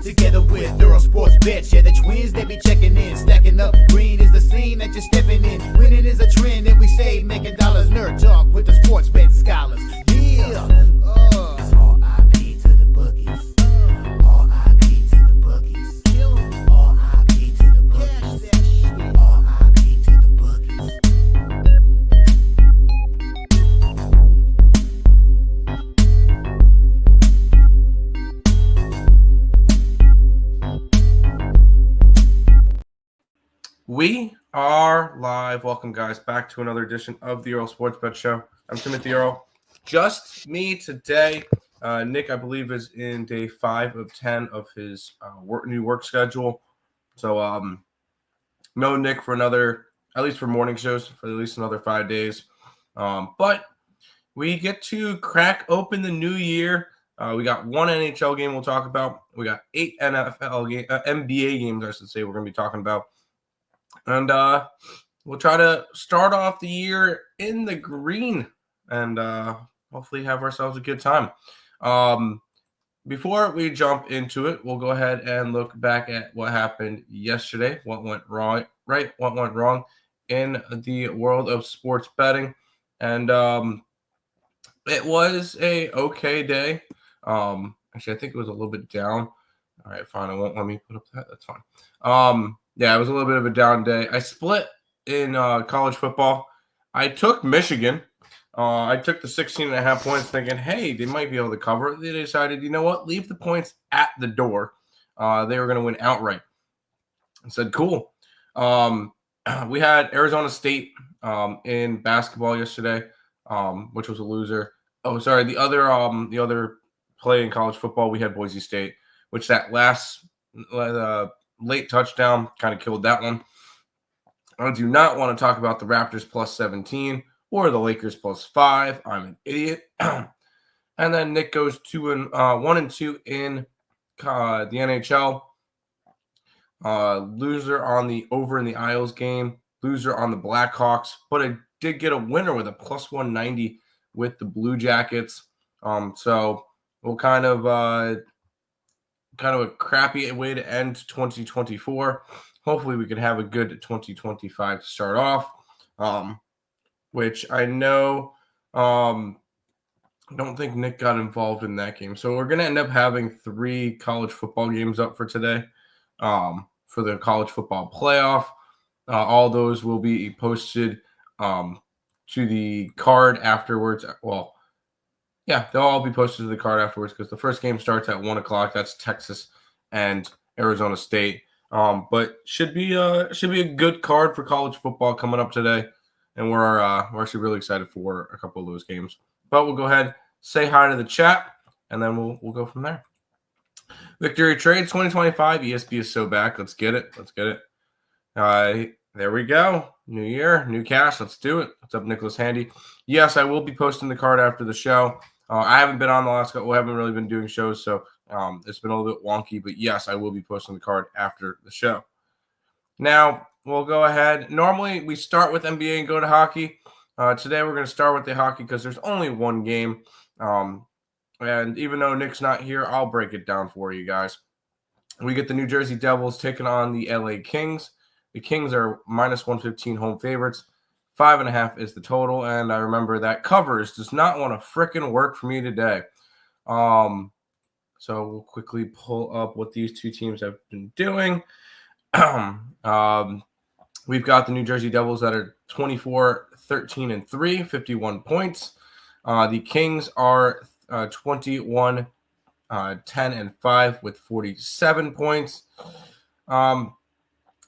together with Earle Sports Bets. Yeah, the twins, they be checking in, stacking up. Green is the scene that you're stepping in. Winning is a trend that we say, making dollars. Nerd talk with the sports bet scholars. Yeah, it's R.I.P. to the bookies. R.I.P. to the bookies. R.I.P. to the bookies. R.I.P. to the bookies. We are live. Welcome, guys, back to another edition of the Earle Sports Bet Show. I'm Timothy Earle. Just me today. Nick, I believe, is in day 5 of 10 of his new work schedule. So, no Nick for another, at least for morning shows, for at least another 5 days. But we get to crack open the new year. We got one NHL game we'll talk about. We got 8 NBA games, I should say, we're going to be talking about. And we'll try to start off the year in the green and hopefully have ourselves a good time. Before we jump into it, we'll go ahead and look back at what happened yesterday, what went wrong, what went wrong in the world of sports betting. And it was a okay day. Actually, I think it was a little bit down. All right, fine. I won't let me put up that. That's fine. Yeah, it was a little bit of a down day. I split in college football. I took Michigan. I took the 16.5 points thinking, hey, they might be able to cover. They decided, you know what? Leave the points at the door. They were going to win outright. I said, cool. We had Arizona State in basketball yesterday, which was a loser. Oh, sorry. The other play in college football, we had Boise State, which that last late touchdown kind of killed that one. I do not want to talk about the Raptors plus 17 or the Lakers plus 5. I'm an idiot. And then Nick goes 1-2 in the NHL. Loser on the over in the Isles game. Loser on the Blackhawks. But I did get a winner with a plus 190 with the Blue Jackets. So we'll kind of a crappy way to end 2024. Hopefully we can have a good 2025 to start off, which I know I don't think Nick got involved in that game. So we're going to end up having 3 college football games up for today for the college football playoff. All those will be posted to the card afterwards. Well, yeah, they'll all be posted to the card afterwards because the first game starts at 1 o'clock. That's Texas and Arizona State. But should be a good card for college football coming up today, and we're actually really excited for a couple of those games. But we'll go ahead, say hi to the chat, and then we'll go from there. Victory Trades 2025. ESP is so back. Let's get it. There we go. New year, new cash. Let's do it. What's up, Nicholas Handy? Yes, I will be posting the card after the show. I haven't been on the last couple. We haven't really been doing shows, so it's been a little bit wonky. But yes, I will be posting the card after the show. Now, we'll go ahead. Normally, we start with NBA and go to hockey. Today, we're going to start with the hockey because there's only one game. And even though Nick's not here, I'll break it down for you guys. We get the New Jersey Devils taking on the LA Kings. The Kings are minus 115 home favorites. 5.5 is the total, and I remember that covers does not want to frickin' work for me today. So we'll quickly pull up what these two teams have been doing. We've got the New Jersey Devils that are 24-13-3, 51 points. The Kings are 21-10-5 with 47 points.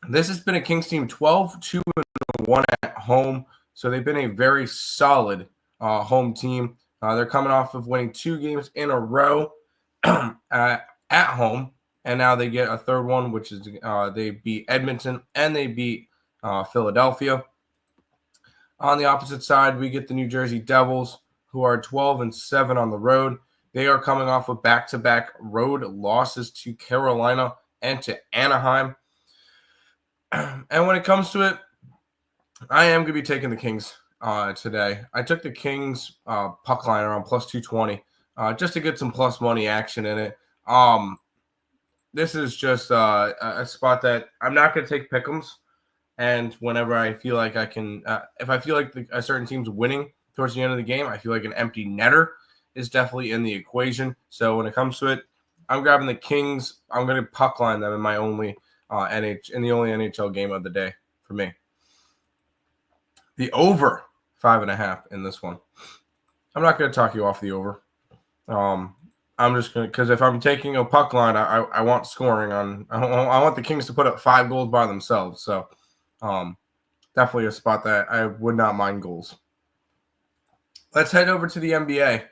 This has been a Kings team 12-2-1 at home, so they've been a very solid home team. They're coming off of winning 2 games in a row at home, and now they get a third one, which is they beat Edmonton and they beat Philadelphia. On the opposite side, we get the New Jersey Devils, who are 12-7 on the road. They are coming off of back-to-back road losses to Carolina and to Anaheim. And when it comes to it, I am going to be taking the Kings today. I took the Kings puck line around plus 220 just to get some plus money action in it. this is just a spot that I'm not going to take pick'ems. And whenever I feel like I can, if I feel like a certain team's winning towards the end of the game, I feel like an empty netter is definitely in the equation. So when it comes to it, I'm grabbing the Kings. I'm going to puck line them in my only in the only NHL game of the day for me. The over 5.5 in this one. I'm not going to talk you off the over. I'm just going to, because if I'm taking a puck line, I want scoring on. I want the Kings to put up 5 goals by themselves. So definitely a spot that I would not mind goals. Let's head over to the NBA.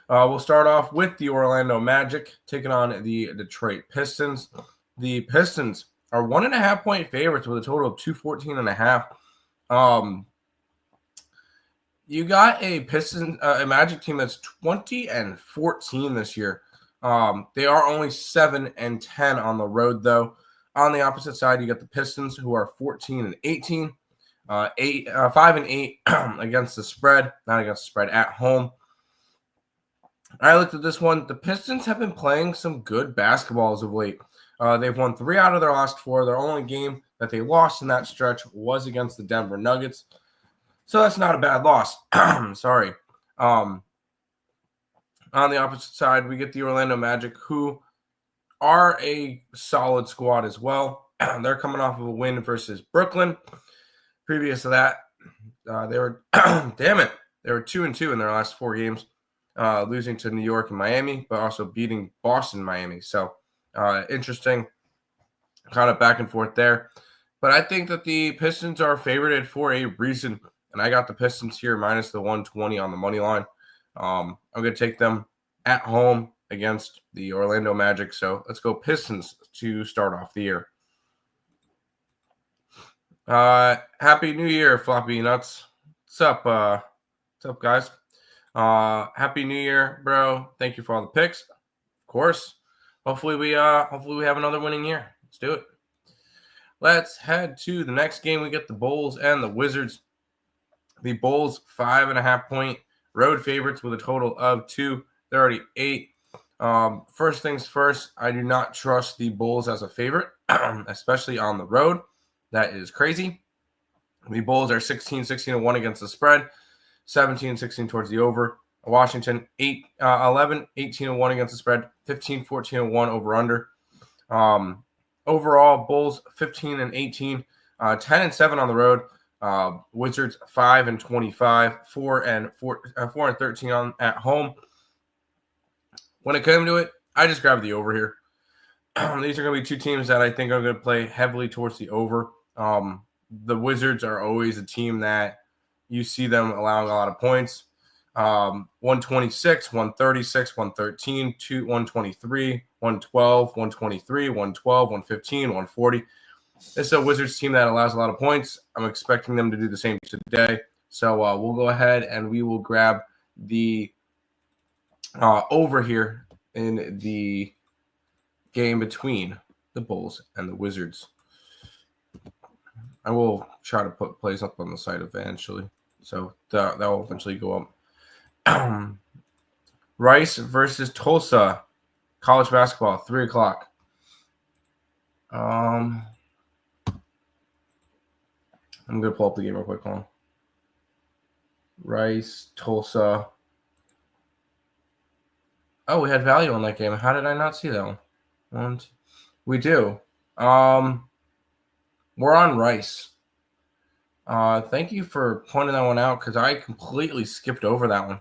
We'll start off with the Orlando Magic taking on the Detroit Pistons. The Pistons are 1.5-point favorites with a total of 214.5. You got a Magic team that's 20-14 this year. They are only 7-10 on the road, though. On the opposite side, you got the Pistons, who are 14-18, 5-8 against the spread, not against the spread at home. I looked at this one. The Pistons have been playing some good basketball as of late. They've won 3 out of their last 4. Their only game that they lost in that stretch was against the Denver Nuggets. So that's not a bad loss. Sorry. On the opposite side, we get the Orlando Magic, who are a solid squad as well. They're coming off of a win versus Brooklyn. Previous to that, they were, they were 2-2 in their last 4 games, losing to New York and Miami, but also beating Boston and Miami. So interesting, kind of back and forth there. But I think that the Pistons are favored for a reason. And I got the Pistons here minus the 120 on the money line. I'm going to take them at home against the Orlando Magic. So let's go Pistons to start off the year. Happy New Year, Floppy Nuts. What's up? What's up, guys? Happy New Year, bro. Thank you for all the picks. Of course. Hopefully we have another winning year. Let's do it. Let's head to the next game. We get the Bulls and the Wizards. The Bulls, 5.5-point road favorites with a total of 2. They're already 8. First things first, I do not trust the Bulls as a favorite, especially on the road. That is crazy. The Bulls are 16-1 against the spread, 17-16 towards the over. Washington, 11-18-1 against the spread, 15-14-1 over-under. Overall, Bulls 15-18, 10-7 on the road. Wizards 5-25, 4-13 at home. When it came to it, I just grabbed the over here. These are going to be 2 teams that I think are going to play heavily towards the over. The Wizards are always a team that you see them allowing a lot of points. 126, 136, 113, 123, 112, 123, 112, 115, 140. This is a Wizards team that allows a lot of points. I'm expecting them to do the same today. So we'll go ahead and we will grab the over here in the game between the Bulls and the Wizards. I will try to put plays up on the site eventually. So that will eventually go up. Rice versus Tulsa. College basketball, 3 o'clock. I'm going to pull up the game real quick. Hold on. Rice, Tulsa. Oh, we had value on that game. How did I not see that one? We do. We're on Rice. Thank you for pointing that one out because I completely skipped over that one.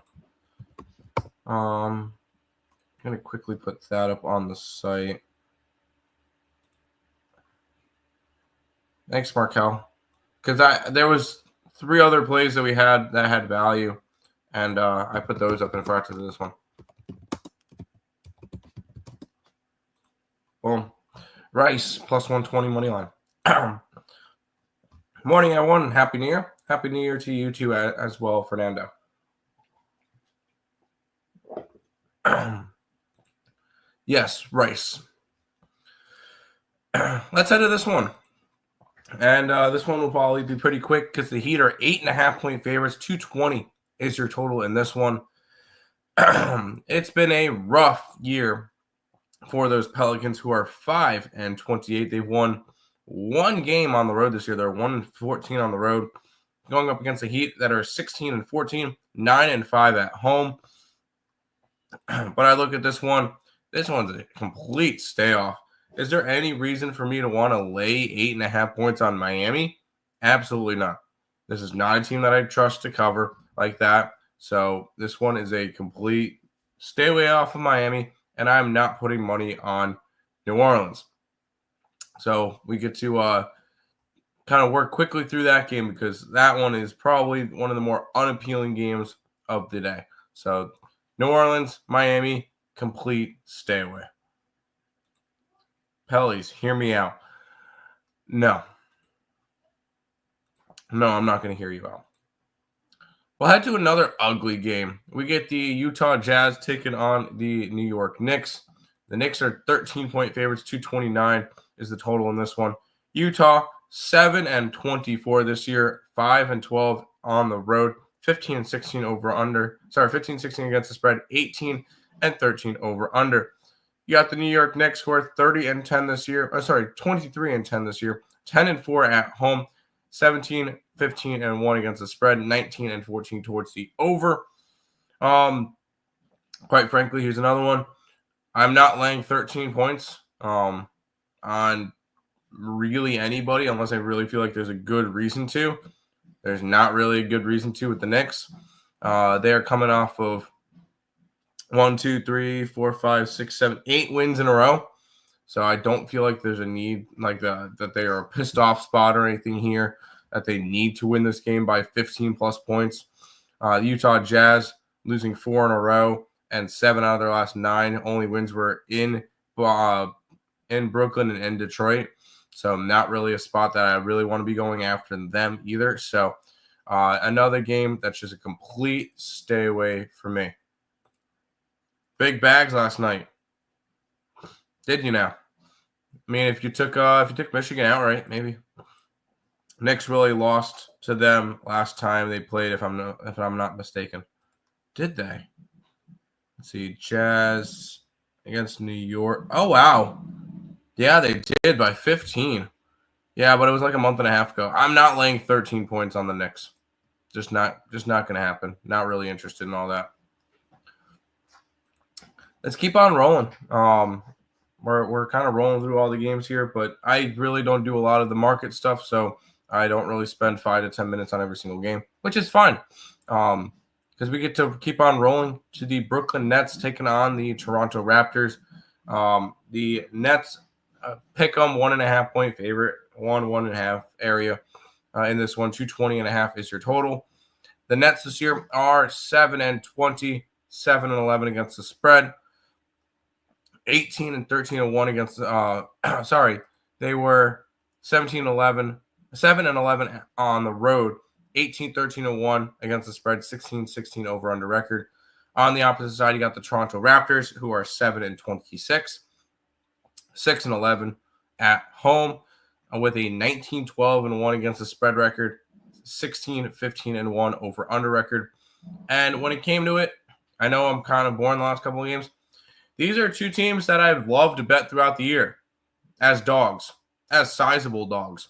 I'm going to quickly put that up on the site. Thanks, Markel. Because there was 3 other plays that we had that had value, and I put those up in front of this one. Boom. Rice, plus 120 money line. Morning, everyone. Happy New Year. Happy New Year to you too as well, Fernando. Yes, Rice. Let's head to this one. And this one will probably be pretty quick because the Heat are 8.5-point favorites. 220 is your total in this one. It's been a rough year for those Pelicans, who are 5-28. They've won one game on the road this year. They're 1-14 on the road, going up against the Heat that are 16-14, 9-5 at home. But I look at this one. This one's a complete stay off. Is there any reason for me to want to lay 8.5 points on Miami? Absolutely not. This is not a team that I trust to cover like that. So this one is a complete stay away off of Miami, and I'm not putting money on New Orleans. So we get to kind of work quickly through that game, because that one is probably one of the more unappealing games of the day. So New Orleans, Miami, complete stay away. Parleys, hear me out. No, I'm not going to hear you out. We'll head to another ugly game. We get the Utah Jazz taking on the New York Knicks. The Knicks are 13-point favorites. 229 is the total in this one. Utah, 7-24 this year, 5-12 on the road, 15-16 over under. 15-16 against the spread, 18-13 over under. You got the New York Knicks, who are 30-10 this year. 23-10 this year, 10-4 at home, 17-15-1 against the spread, 19-14 towards the over. Quite frankly, here's another one. I'm not laying 13 points on really anybody unless I really feel like there's a good reason to. There's not really a good reason to with the Knicks. They are coming off of 8 wins in a row. So I don't feel like there's a need like that they are a pissed off spot or anything here, that they need to win this game by 15 plus points. The Utah Jazz losing 4 in a row, and 7 out of their last 9 only wins were in Brooklyn and in Detroit. So not really a spot that I really want to be going after them either. So another game that's just a complete stay away for me. Big bags last night. Did you now? I mean, if you took Michigan outright, maybe. Knicks really lost to them last time they played, if I'm not mistaken. Did they? Let's see, Jazz against New York. Oh wow, yeah, they did by 15. Yeah, but it was like a month and a half ago. I'm not laying 13 points on the Knicks. Just not going to happen. Not really interested in all that. Let's keep on rolling. We're kind of rolling through all the games here, but I really don't do a lot of the market stuff, so I don't really spend 5 to 10 minutes on every single game, which is fine, because we get to keep on rolling to the Brooklyn Nets taking on the Toronto Raptors. The Nets pick them 1.5 point favorite, 1.5 area in this one. 220.5 is your total. The Nets this year are 7-20, 7-11 against the spread. 18-13-1 against they were 7-11 on the road, 18-13-1 against the spread, 16-16 over under record. On the opposite side, you got the Toronto Raptors, who are 7-26, 6-11 at home, with a 19-12-1 against the spread record, 16-15-1 over under record. And when it came to it, I know I'm kind of boring the last couple of games. These are two teams that I've loved to bet throughout the year as dogs, as sizable dogs.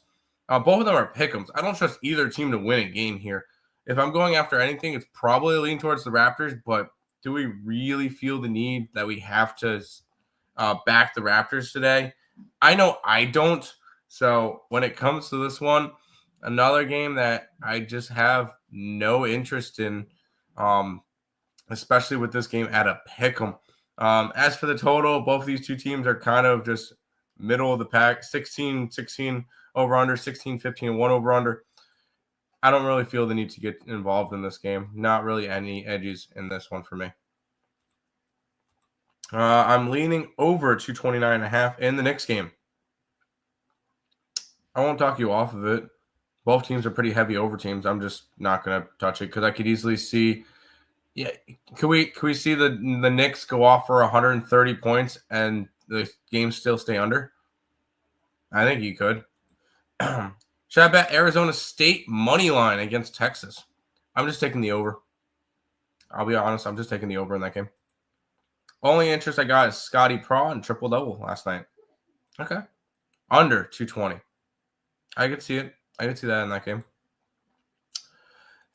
Both of them are pick'ems. I don't trust either team to win a game here. If I'm going after anything, it's probably a lean towards the Raptors, but do we really feel the need that we have to back the Raptors today? I know I don't. So when it comes to this one, another game that I just have no interest in, especially with this game at a pick'em. As for the total, both of these two teams are kind of just middle of the pack, 16-16 over under, 16-15-1 over under. I don't really feel the need to get involved in this game. Not really any edges in this one for me. I'm leaning over 229.5 in the Knicks game. I won't talk you off of it. Both teams are pretty heavy over teams. I'm just not going to touch it because I could easily see. Yeah, can we see the Knicks go off for 130 points and the game still stay under? I think you could. Should I bet Arizona State money line against Texas? I'm just taking the over. I'll be honest, I'm just taking the over in that game. Only interest I got is Scotty Praw and triple-double last night. Okay. Under 220. I could see it. I could see that in that game.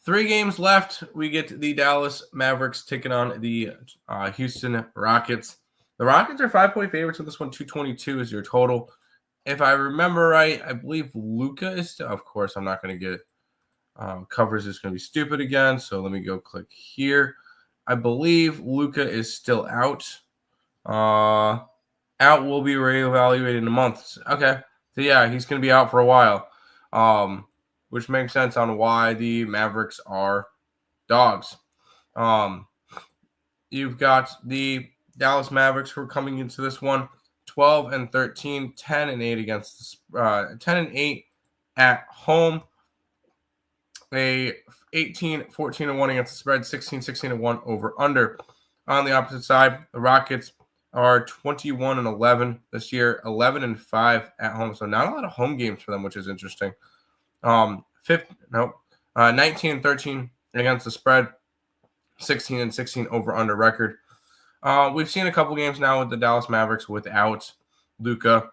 3 games left. We get the Dallas Mavericks taking on the Houston Rockets. The Rockets are 5-point favorites in this one. 222 is your total. If I remember right, I believe Luka is still. Of course, I'm not going to get covers is going to be stupid again. So let me go click here. I believe Luka is still out. Out will be reevaluated in a month. Okay. So yeah, he's going to be out for a while. Which makes sense on why the Mavericks are dogs. You've got the Dallas Mavericks who are coming into this one 12-13, 10-8 against 10-8 at home. A 18-14-1 against the spread, 16-16-1 over under. On the opposite side, the Rockets are 21-11 this year, 11-5 at home. So not a lot of home games for them, which is interesting. 19-13 against the spread, 16-16 over under record. We've seen a couple games now with the Dallas Mavericks without Luka.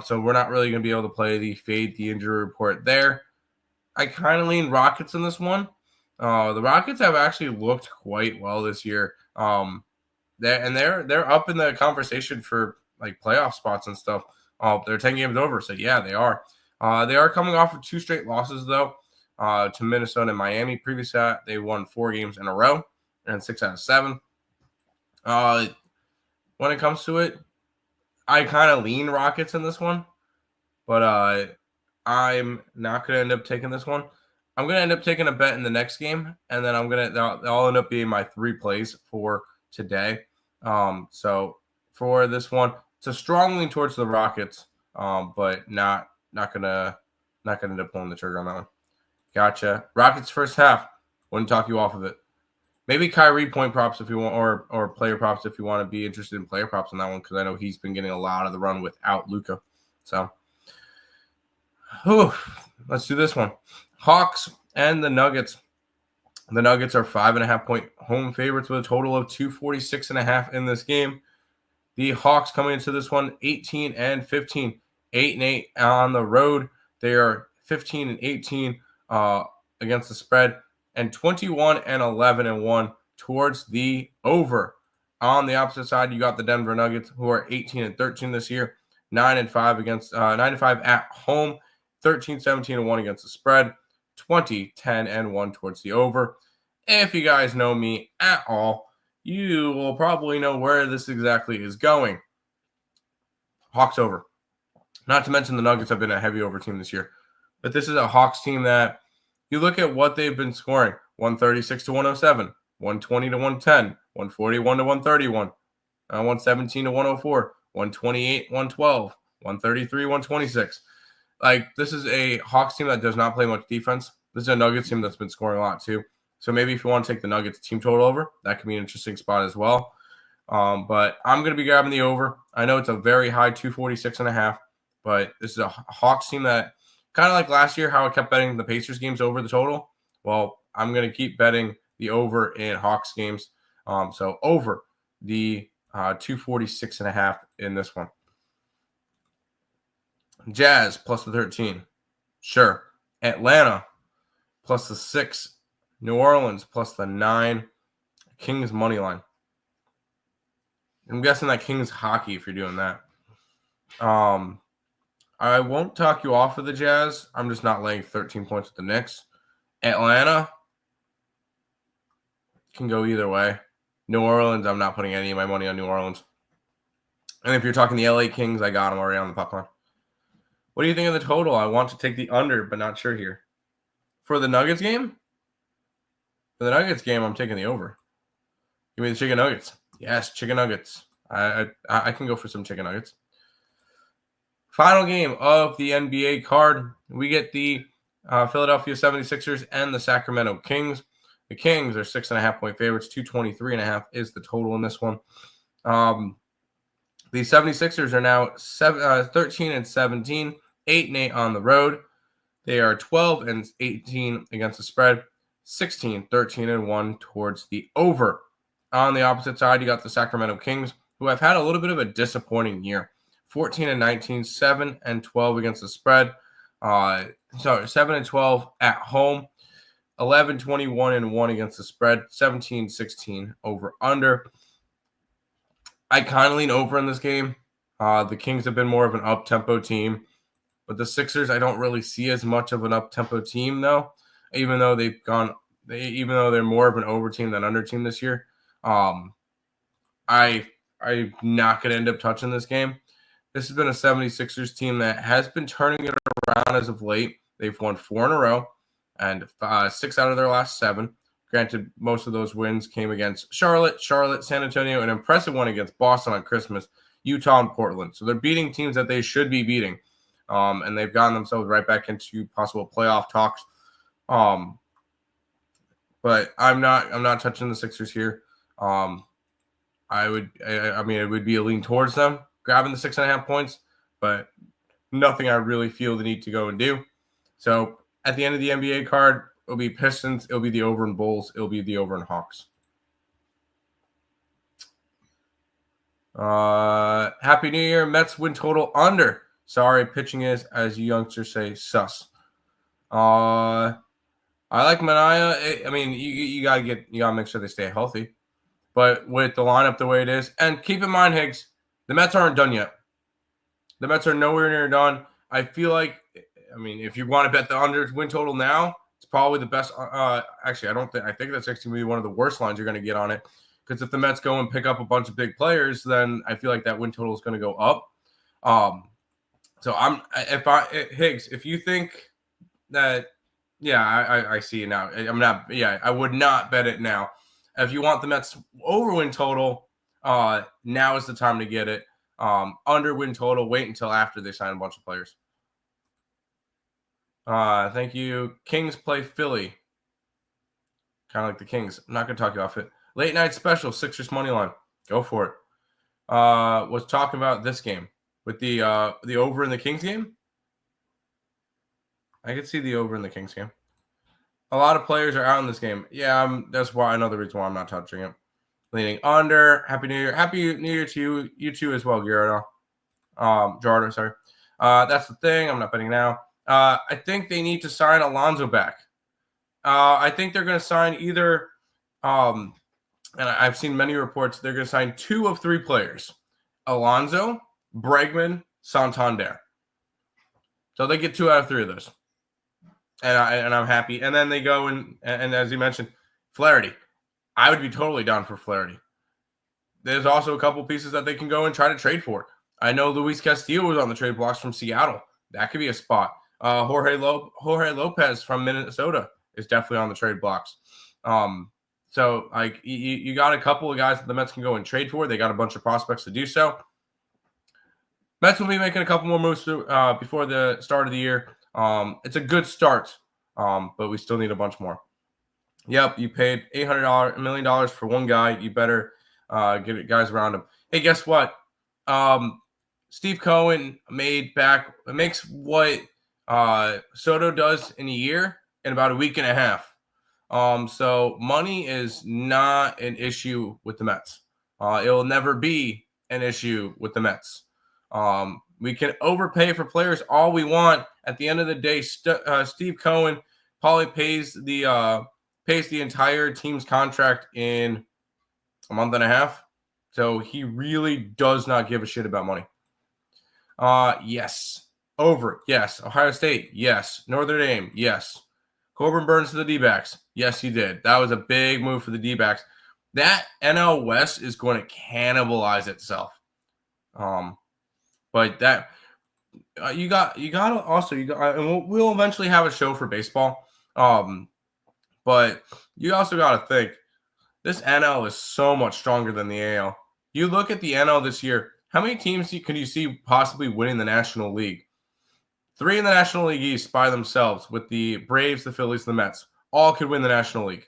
So we're not really going to be able to play the fade the injury report there. I kind of lean Rockets in this one. The Rockets have actually looked quite well this year. They're up in the conversation for like playoff spots and stuff. They're 10 games over, so yeah, they are. They are coming off of 2 straight losses though, to Minnesota and Miami. Previous to that, they won 4 games in a row and 6 out of 7. When it comes to it, I kind of lean Rockets in this one, but I'm not going to end up taking this one. I'm going to end up taking a bet in the next game, and then they'll end up being my 3 plays for today. So for this one, it's a strong lean towards the Rockets, but not gonna end up pulling the trigger on that one. Gotcha. Rockets first half. Wouldn't talk you off of it. Maybe Kyrie point props if you want, or player props if you want to be interested in player props on that one, because I know he's been getting a lot of the run without Luka. So, let's do this one. Hawks and the Nuggets. The Nuggets are 5.5-point home favorites with a total of 246.5 in this game. The Hawks coming into this one 18-15, 8-8 on the road. They are 15-18 against the spread, and 21-11-1 towards the over. On the opposite side, you got the Denver Nuggets, who are 18-13 this year, 9-5 at home, 13-17-1 against the spread, 20-10-1 towards the over. If you guys know me at all, you will probably know where this exactly is going. Hawks over. Not to mention the Nuggets have been a heavy over team this year. But this is a Hawks team that you look at what they've been scoring. 136-107, 120-110, 141-131, 117-104, 128-112, 133-126. Like, this is a Hawks team that does not play much defense. This is a Nuggets team that's been scoring a lot too. So maybe if you want to take the Nuggets team total over, that could be an interesting spot as well. But I'm going to be grabbing the over. I know it's a very high 246.5, but this is a Hawks team that kind of like last year, how I kept betting the Pacers games over the total. Well, I'm going to keep betting the over in Hawks games. So over the 246.5 in this one. Jazz plus the 13. Sure. Atlanta plus the 6. New Orleans plus the 9. Kings money line. I'm guessing that Kings hockey if you're doing that. I won't talk you off of the Jazz. I'm just not laying 13 points with the Knicks. Atlanta can go either way. New Orleans, I'm not putting any of my money on New Orleans. And if you're talking the LA Kings, I got them already on the popcorn. What do you think of the total? I want to take the under, but not sure here. For the Nuggets game? For the Nuggets game, I'm taking the over. Give me the chicken nuggets. Yes, chicken nuggets. I can go for some chicken nuggets. Final game of the NBA card. We get the Philadelphia 76ers and the Sacramento Kings. The Kings are 6.5-point favorites. 223.5 is the total in this one. The 76ers are now 13-17, 8-8 on the road. They are 12-18 against the spread, 16-13-1 towards the over. On the opposite side, you got the Sacramento Kings, who have had a little bit of a disappointing year. 14-19, 7-12 against the spread. 7-12 at home. 11-21-1 against the spread. 17-16 over under. I kind of lean over in this game. The Kings have been more of an up-tempo team. But the Sixers, I don't really see as much of an up-tempo team, though. Even though they're more of an over team than under team this year. I'm not going to end up touching this game. This has been a 76ers team that has been turning it around as of late. They've won 4 in a row and 6 out of their last 7. Granted, most of those wins came against Charlotte, San Antonio, an impressive one against Boston on Christmas, Utah, and Portland. So they're beating teams that they should be beating. And they've gotten themselves right back into possible playoff talks. But I'm not touching the Sixers here. It would be a lean towards them, grabbing the 6.5 points, but nothing I really feel the need to go and do. So at the end of the NBA card, it'll be Pistons, it'll be the over in Bulls, it'll be the over in Hawks. Happy New Year. Mets win total under. Sorry, pitching is, as you youngsters say, sus. I like Mania. You gotta make sure they stay healthy. But with the lineup the way it is, and keep in mind, Higgs, the Mets aren't done yet. The Mets are nowhere near done. I feel like, if you want to bet the under win total now, it's probably the best. Actually, I think that's actually going to be one of the worst lines you're going to get on it. Because if the Mets go and pick up a bunch of big players, then I feel like that win total is going to go up. Higgs, if you think that, I see it now. I would not bet it now. If you want the Mets over win total, now is the time to get it. Under win total, wait until after they sign a bunch of players. Thank you. Kings play Philly. Kind of like the Kings. I'm not going to talk you off it. Late night special, Sixers money line. Go for it. Was talking about this game with the over in the Kings game. I could see the over in the Kings game. A lot of players are out in this game. Yeah, that's why another reason why I'm not touching it. Leaning under. Happy New Year. Happy New Year to you. You too as well, Gerardo. Gerardo, sorry. That's the thing. I'm not betting now. I think they need to sign Alonso back. I think they're going to sign either, and I've seen many reports, they're going to sign 2 of 3 players. Alonso, Bregman, Santander. So they get 2 out of 3 of those. And I'm happy. And then they go and as you mentioned, Flaherty. I would be totally down for Flaherty. There's also a couple pieces that they can go and try to trade for. I know Luis Castillo was on the trade blocks from Seattle. That could be a spot. Jorge Lopez from Minnesota is definitely on the trade blocks. So like you got a couple of guys that the Mets can go and trade for. They got a bunch of prospects to do so. Mets will be making a couple more moves before the start of the year. It's a good start, but we still need a bunch more. Yep, you paid $1 million for one guy. You better get guys around him. Hey, guess what? Steve Cohen makes what Soto does in a year in about a week and a half. So money is not an issue with the Mets. It will never be an issue with the Mets. We can overpay for players all we want. At the end of the day, Steve Cohen probably pays the entire team's contract in a month and a half. So he really does not give a shit about money. Yes. Over. Yes. Ohio State. Yes. Notre Dame. Yes. Corbin Burns to the D-backs. Yes, he did. That was a big move for the D-backs. That NL West is going to cannibalize itself. But that you got and we'll eventually have a show for baseball. But you also got to think this NL is so much stronger than the AL. You look at the NL this year. How many teams can you see possibly winning the National League? 3 in the National League East by themselves with the Braves, the Phillies, the Mets. All could win the National League.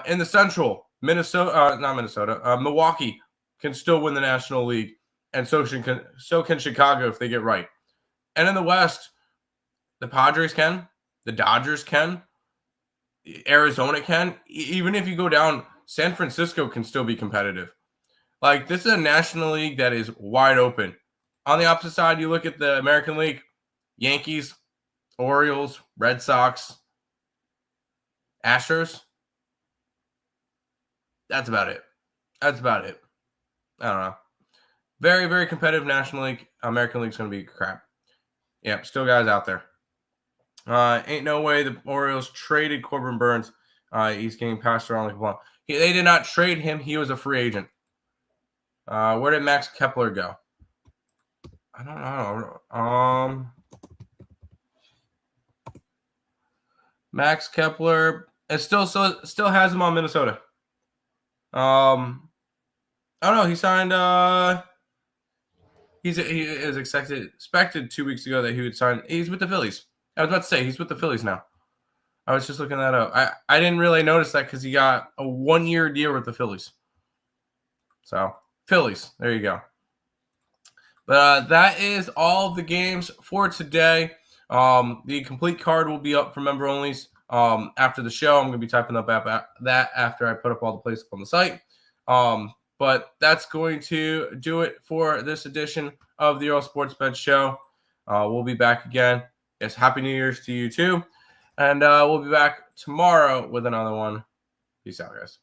In the Central, Milwaukee can still win the National League, and so can Chicago if they get right. And in the West, the Padres can, the Dodgers can, Arizona can. Even if you go down San Francisco can still be competitive. Like, this is a National League that is wide open. On the opposite side, you look at the American League, Yankees, Orioles, Red Sox, Astros. That's about it. I don't know. Very, very competitive National League. American League's going to be crap. Yeah, still guys out there. Ain't no way the Orioles traded Corbin Burns. He's getting passed around like a ball. They did not trade him. He was a free agent. Where did Max Kepler go? I don't know. Max Kepler still has him on Minnesota. I don't know. He signed. He is expected 2 weeks ago that he would sign. He's with the Phillies. I was about to say he's with the Phillies now. I was just looking that up. I didn't really notice that because he got a 1-year deal with the Phillies. So Phillies, there you go. But that is all of the games for today. The complete card will be up for member onlys after the show. I'm going to be typing up that after I put up all the places on the site. But that's going to do it for this edition of the Earle Sports Bet Show. We'll be back again. Yes, Happy New Year's to you too. And we'll be back tomorrow with another one. Peace out, guys.